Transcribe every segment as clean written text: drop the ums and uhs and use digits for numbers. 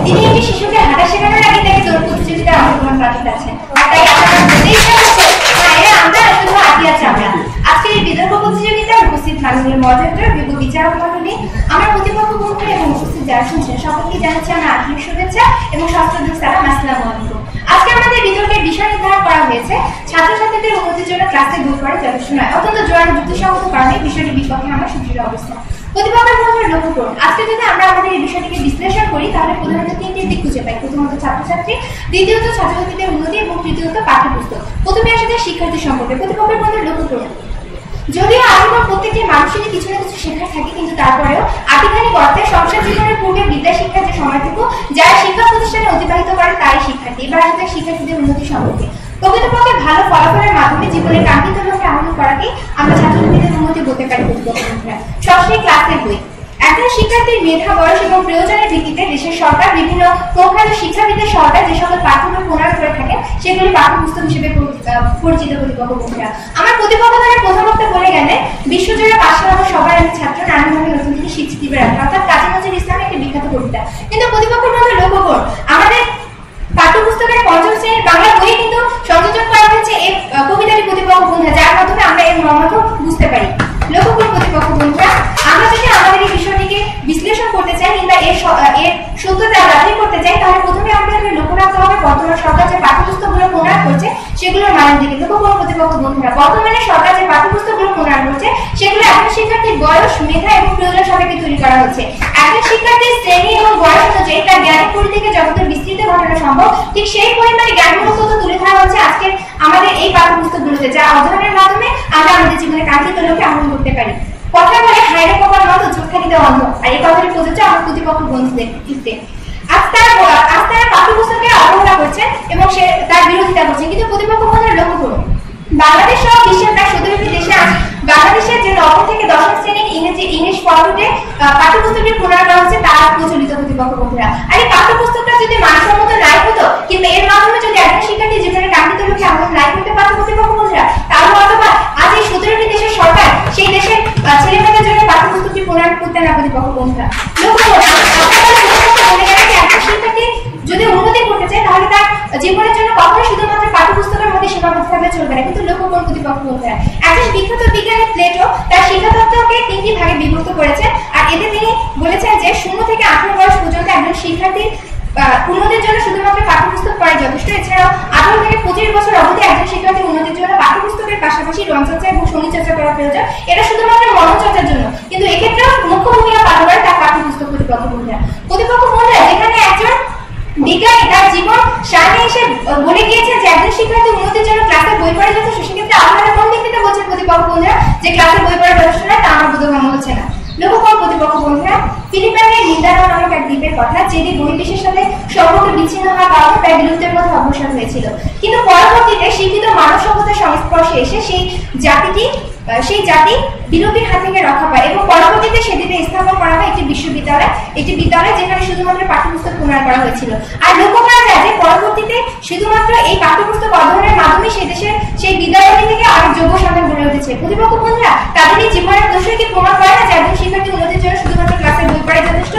তিনি একটি শিশুকে হাঁটা শেখানোর আগে তাকে দৌড় প্রতিযোগিতায় অংশগ্রহণ করাতে চাচ্ছেন। আর তাই আপনারা বলতেই হচ্ছে এরা আমরা শুধু আদিয়া চামড়া। আজকের এই বিতর্ক প্রতিযোগিতায় উপস্থিত মাননীয় মডারেটর, বিজ্ঞ বিচারক মণ্ডলী, আমার প্রতিপক্ষ বন্ধুরা এবং উপস্থিত যারা শুনছেন সকলকে জানাচ্ছি আমার আন্তরিক শুভেচ্ছা এবং সশ্রদ্ধ সালাম। আসসালামু আলাইকুম। আজকে আমাদের বিতর্কের বিষয় নির্ধারণ করা হয়েছে ছাত্রছাত্রীদের উন্নতির জন্য ক্লাসে বই পড়া যথেষ্ট নয়। অত্যন্ত জোরালো যুক্তিসঙ্গত কারণে বিষয়টির বিপক্ষে আমার সুদৃঢ় অবস্থান। প্রতিপক্ষের বন্ধুরা লক্ষ্য করুন, আজকে যদি আমরা আমাদের এই বিষয়টিকে বিশ্লেষণ করি তাহলে প্রধানত তিনটি দিক খুঁজে পাই। প্রথমত ছাত্রছাত্রী, দ্বিতীয়ত ছাত্রছাত্রীদের উন্নতি এবং তৃতীয়ত পাঠ্যপুস্তক। প্রথমে আসে শিক্ষার্থী সম্পর্কে। প্রতিপক্ষের বন্ধুরা লক্ষ্য করুন, যদিও আজীবন প্রত্যেকটি মানুষেরই কিছু না কিছু শেখার থাকে, কিন্তু তারপরেও আধিকারিক অর্থে সংসার জীবনের পূর্বে বিদ্যা শিক্ষার যে সময়টুকু যারা শিক্ষা প্রতিষ্ঠানে অতিবাহিত করে তারই শিক্ষার্থী। এবার আসলে শিক্ষার্থীদের উন্নতি সম্পর্কে। প্রকৃতপক্ষে ভালো ফলাফলের মাধ্যমে জীবনের কাঙ্ক্ষিত লক্ষ্যে আহ্বান করাকেই আমরা ছাত্রছাত্রীদের উন্নতি বলতে পারি। সবশেষ ক্লাসের বই। একজন শিক্ষার্থীর মেধা, বয়স এবং প্রয়োজনের ভিত্তিতে দেশের সরকার বিভিন্ন প্রখ্যাত শিক্ষাবিদের সরকার যে সকল পাঠ্যক্রম প্রণয়ন করে থাকে সেগুলি পাঠ্যপুস্তক হিসেবে পরিচিত। প্রতিপক্ষ বন্ধুরা, আমার প্রতিপক্ষ দ্বারা প্রথম বক্তা বলে গেলেন বিশ্বজুড়ে পাশ করা সবার আমি ছাত্র নানাভাবে নতুন থেকে শিক্ষিত রাখা, অর্থাৎ কাজী নজরুল ইসলামের একটি বিখ্যাত কবিতা। কিন্তু প্রতিপক্ষ বন্ধুরা লক্ষ্য করুন, আমাদের পাঠ্যপুস্তকের পঞ্চম শ্রেণীর বাংলা বইয়ে কিন্তু সংযোজন করা হয়েছে এই কবিতাটি প্রতিপক্ষ বন্ধুরা, যার মাধ্যমে আমরা এর মর্মার্থ বুঝতে পারি। লক্ষ্য করুন প্রতিপক্ষ বন্ধুরা, আমরা যদি আমাদের এই বিষয়টিকে বিশ্লেষণ করতে চাই কিংবা এর সত্যতা যাচাই করতে চাই তাহলে প্রথমে আমাদেরকে লক্ষ্য রাখতে হবে বর্তমান সরকার যে পাঠ্যপুস্তকগুলো প্রণয়ন করছে সেগুলোর মানের দিকে। লক্ষ্য করুন প্রতিপক্ষ বন্ধুরা, বর্তমানে সরকার যে পাঠ্যপুস্তকগুলো প্রণয়ন করছে সেগুলো একজন শিক্ষার্থীর বয়স, মেধা এবং প্রয়োজন সাপেক্ষে তৈরি করা হচ্ছে। একজন শিক্ষার্থীর শ্রেণী এবং বয়স অনুযায়ী তার জ্ঞানের পরিধিকে যতদূর বিস্তৃত ঘটানো সম্ভব ঠিক সেই পরিমাণে জ্ঞানমূলক তথ্য তুলে ধরা হচ্ছে আজকের আমাদের এই পাঠ্যপুস্তকগুলোতে, যা অধ্যয়নের মাধ্যমে আমরা আমাদের জীবনে কাঙ্ক্ষিত লক্ষ্যে আহ্বান করতে পারি। কথা বলে হাইরে কপার মতো চোখ থাকিতে অন্ধ, আর এই কথাটি প্রযোজ্য আমার প্রতিপক্ষ বন্ধুদের ক্ষেত্রে। আজ তারা পাঠ্যপুস্তকে অবহেলা করছেন এবং সে তার বিরোধিতা করছে, কিন্তু প্রতিপক্ষ বন্ধুরা লক্ষ্য করুন, বাংলাদেশ সহ বিশ্বের প্রায় 17টি দেশে আজ বাংলাদেশের যে নবম থেকে দশম শ্রেণীর ইংলিশ পদ্ধতিতে পাঠ্যপুস্তকটি প্রণয়ন করা হচ্ছে তা প্রচলিত। প্রতিপক্ষ বন্ধুরা, আর এই পাঠ্যপুস্তকটা যদি মানসম্মত নাই হতো কিংবা এর মাধ্যমে যদি একজন শিক্ষার্থী জীবনের কাঙ্ক্ষিত লক্ষ্যে আহ্বান নাই করতে পারতো প্রতিপক্ষ বন্ধুরা, তাহলে অথবা আজ এই 17টি দেশের সরকার সেই দেশের ছেলেমেয়েদের জন্য পাঠ্যপুস্তকটি প্রণয়ন করতে না। প্রতিপক্ষ বন্ধুরা লক্ষ্য করুন, একজন শিক্ষার্থী যদি উন্নতি করতে চায় তাহলে তার জীবনের জন্য কখনোই শুধুমাত্র পাঠ্যপুস্তকের মধ্যে সীমাবদ্ধ থাকলে চলবে না। কিন্তু লক্ষ্য করুন প্রতিপক্ষ বন্ধুরা, একজন বিখ্যাত বিজ্ঞানী প্লেটো তার শিক্ষাতত্ত্বকে 3টি ভাগে বিভক্ত করেছেন, আর এতে তিনি বলেছেন যে 0 থেকে 18 বয়স পর্যন্ত একজন শিক্ষার্থীর উন্নতির জন্য শুধুমাত্র পাঠ্যপুস্তক পড়াই যথেষ্ট। এছাড়াও 18 থেকে 25 বছর অবধি একজন শিক্ষার্থীর উন্নতির জন্য পাঠ্যপুস্তকের পাশাপাশি রংচর্চা এবং শরীরচর্চা করা প্রয়োজন। এটা শুধুমাত্র মনচর্চার জন্য, কিন্তু এক্ষেত্রে মুখ্য ভূমিকা পালন করে তার পাঠ্যপুস্তক। প্রতিপক্ষ বন্ধুরা, যেখানে একজন বিজ্ঞানী তার জীবন সামনে এসে বলে গিয়েছেন যে একজন শিক্ষার্থী উন্নতির জন্য ক্লাসে বই পড়া যথেষ্ট, সেক্ষেত্রে আপনারা কোন দিক থেকে বলছেন প্রতিপক্ষ বন্ধুরা যে ক্লাসে বই পড়া যথেষ্ট নয়, তা আমার বোধগম্য হচ্ছে না। লক্ষ্য করুন প্রতিপক্ষ বন্ধুরা, ফিলিপাইনের মিন্দানাও নামক এক দ্বীপের কথা, যে দ্বীপ বহির্বিশ্বের সাথে সম্পর্ক বিচ্ছিন্ন হওয়ার কারণে প্রায় বিলুপ্তের পথে অগ্রসর হয়েছিল, কিন্তু পরবর্তীতে শিক্ষিত মানব সভ্যতার সংস্পর্শে এসে সেই জাতি বিলুপ্তির হাত থেকে রক্ষা পায় এবং পরবর্তীতে সেদিকে স্থাপন করা হয় একটি বিদ্যালয় যেখানে শুধুমাত্র পাঠ্যপুস্তক প্রণয়ন করা হয়েছিল। আর লক্ষ্য করা যায় যে পরবর্তীতে শুধুমাত্র এই পাঠ্যপুস্তক অধ্যয়নের মাধ্যমে সেই বিদ্যালয়টি থেকে অনেক যোগ্য সন্তান গড়ে উঠেছে। প্রতিপক্ষ বন্ধুরা, তাদের এই জীবনের দোষকে প্রমাণ করে না যে একজন শিক্ষার্থী উন্নতির জন্য শুধুমাত্র ক্লাসে বই পড়াই যথেষ্ট।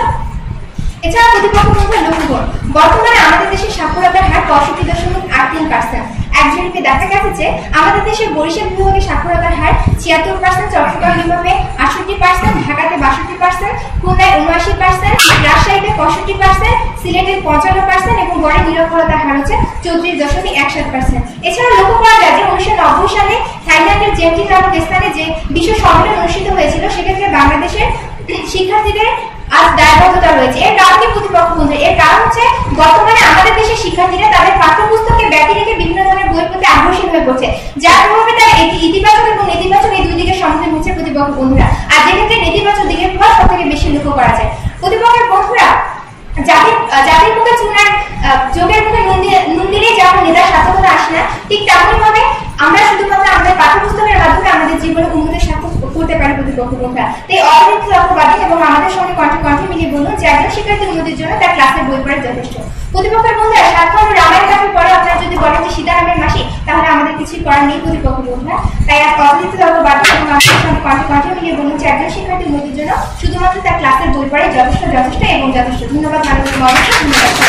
এছাড়া প্রতিপক্ষ বন্ধুরা লক্ষ্য করুন, বর্তমানে আমাদের দেশের সাক্ষরতার হার 65.83%। এক জরিপে দেখা গেছে যে আমাদের দেশের বরিশাল বিভাগে সাক্ষরতার হার 76%, চট্টগ্রাম বিভাগে 68%, ঢাকাতে 62%, খুলনায় 79%, রাজশাহীতে 65%, সিলেটে 55% এবং গড়ে নিরক্ষরতার হার হচ্ছে 34.17%। এছাড়া লক্ষ্য করা যায় যে 1990 সালে থাইল্যান্ডের জেমটি নামক স্থানে যে বিশ্ব সম্মেলন অনুষ্ঠিত হয়েছিল সেক্ষেত্রে বাংলাদেশের শিক্ষার্থীদের আজ দায়বদ্ধতা রয়েছে। এর কারণ কি প্রতিপক্ষ বন্ধুরা? এর কারণ হচ্ছে বর্তমানে আমাদের দেশের শিক্ষার্থীরা তাদের পাঠ্যপুস্তকে ব্যতি রেখে বিভিন্ন ধরনের বই পড়তে আগ্রহী হয়ে পড়ছে, যার প্রভাবে তারা ইতিবাচক এবং নেতিবাচক এই দুই দিকের সম্মুখীন হচ্ছে প্রতিপক্ষ বন্ধুরা। আর যেক্ষেত্রে নেতিবাচক দিকের প্রভাব সব থেকে বেশি লক্ষ্য করা যায়। প্রতিপক্ষের বন্ধুরা, জাতির মুখে চুনার যোগের মুখে নুন দিলেই যেমন নেতার সার্থকতা আসে না, ঠিক তেমনই ভাবে আমরা শুধুমাত্র আমাদের পাঠ্যপুস্তকের মাধ্যমে আমাদের জীবনে উন্নতির সার্থক করতে পারি প্রতিপক্ষ বন্ধুরা। তাই অতিরিক্ত লক্ষ্যবাদী এবং আমাদের সঙ্গে কণ্ঠে মিলিয়ে বলুন যে একজন শিক্ষার্থীর উন্নতির জন্য তার ক্লাসে বই পড়া যথেষ্ট। প্রতিপক্ষের বন্ধুরা, সাতখণ্ড রামায়ণ কাব্যের পরে আপনারা যদি বলেন যে সীতারামের মাসি, তাহলে আমাদের কিছুই করার নেই প্রতিপক্ষ বোঝা। তাই আর কথা দিতে যাবো বাধ্য এবং আপনার সঙ্গে কণ্ঠে মিলিয়ে বলুন যে একজন শিক্ষার্থী উন্নতির জন্য শুধুমাত্র তার ক্লাসের বই পড়াই যথেষ্ট এবং যথেষ্ট। ধন্যবাদ মাননীয় মহাশয়, ধন্যবাদ।